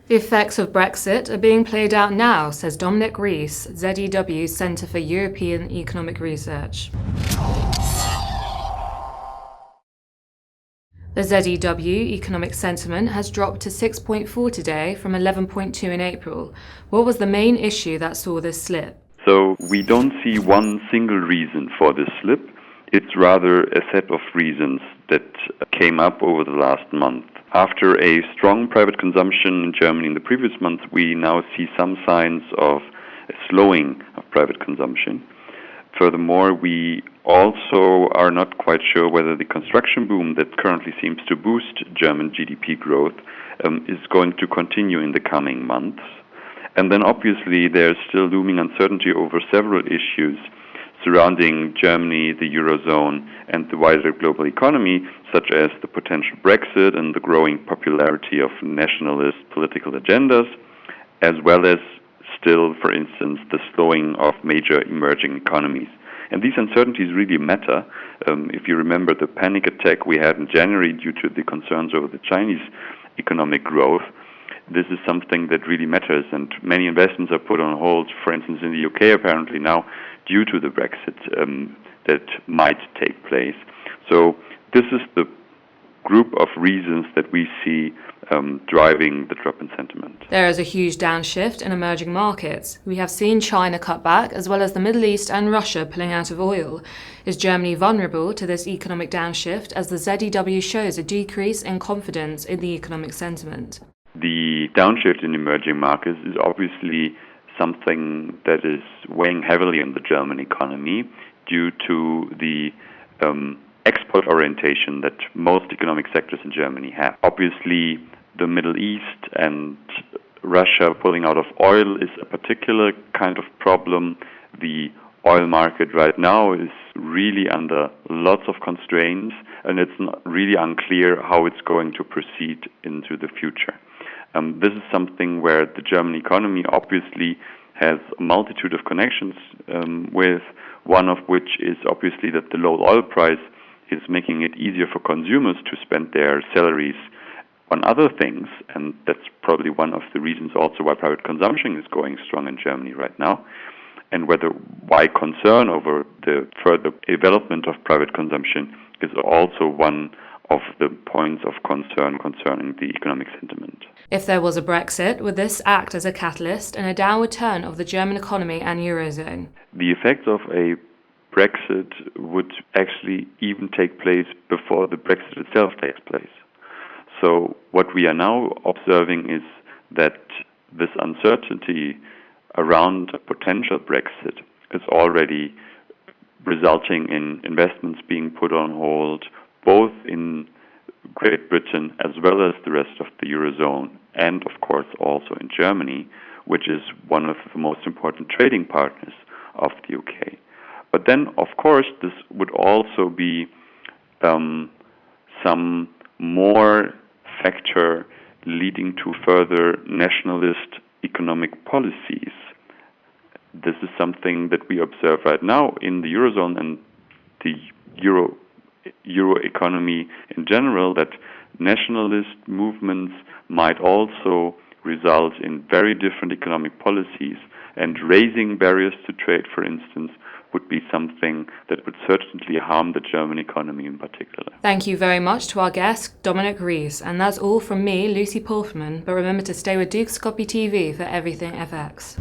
The effects of Brexit are being played out now, says Dominik Rehse, ZEW Centre for European Economic Research. The ZEW economic sentiment has dropped to 6.4 today from 11.2 in April. What was the main issue that saw this slip? So we don't see one single reason for this slip. It's rather a set of reasons that came up over the last month. After a strong private consumption in Germany in the previous month, we now see some signs of a slowing of private consumption. Furthermore, we also are not quite sure whether the construction boom that currently seems to boost German GDP growth is going to continue in the coming months. And then obviously there's still looming uncertainty over several issues surrounding Germany, the Eurozone, and the wider global economy, such as the potential Brexit and the growing popularity of nationalist political agendas, as well as still, for instance, the slowing of major emerging economies. And these uncertainties really matter. If you remember the panic attack we had in January due to the concerns over the Chinese economic growth, this is something that really matters, and many investments are put on hold, for instance, in the UK apparently now, due to the Brexit that might take place. So this is the group of reasons that we see driving the drop in sentiment. There is a huge downshift in emerging markets. We have seen China cut back, as well as the Middle East and Russia pulling out of oil. Is Germany vulnerable to this economic downshift, as the ZEW shows a decrease in confidence in the economic sentiment? The downshift in emerging markets is obviously something that is weighing heavily on the German economy due to the export orientation that most economic sectors in Germany have. Obviously, the Middle East and Russia pulling out of oil is a particular kind of problem. The oil market right now is really under lots of constraints, and it's not really unclear how it's going to proceed into the future. This is something where the German economy obviously has a multitude of connections with, one of which is obviously that the low oil price is making it easier for consumers to spend their salaries on other things, and that's probably one of the reasons also why private consumption is going strong in Germany right now, and why concern over the further development of private consumption is also one of the points of concern concerning the economic sentiment. If there was a Brexit, would this act as a catalyst and a downward turn of the German economy and Eurozone? The effects of a Brexit would actually even take place before the Brexit itself takes place. So what we are now observing is that this uncertainty around a potential Brexit is already resulting in investments being put on hold, both in Great Britain as well as the rest of the Eurozone, and of course also in Germany, which is one of the most important trading partners of the UK. But then, of course, this would also be some more factor leading to further nationalist economic policies. This is something that we observe right now in the Eurozone and the Euro economy in general, that nationalist movements might also result in very different economic policies, and raising barriers to trade, for instance, would be something that would certainly harm the German economy in particular. Thank you very much to our guest, Dominik Rehse. And that's all from me, Lucy Pulfman, but remember to stay with Dukascopy TV for everything FX.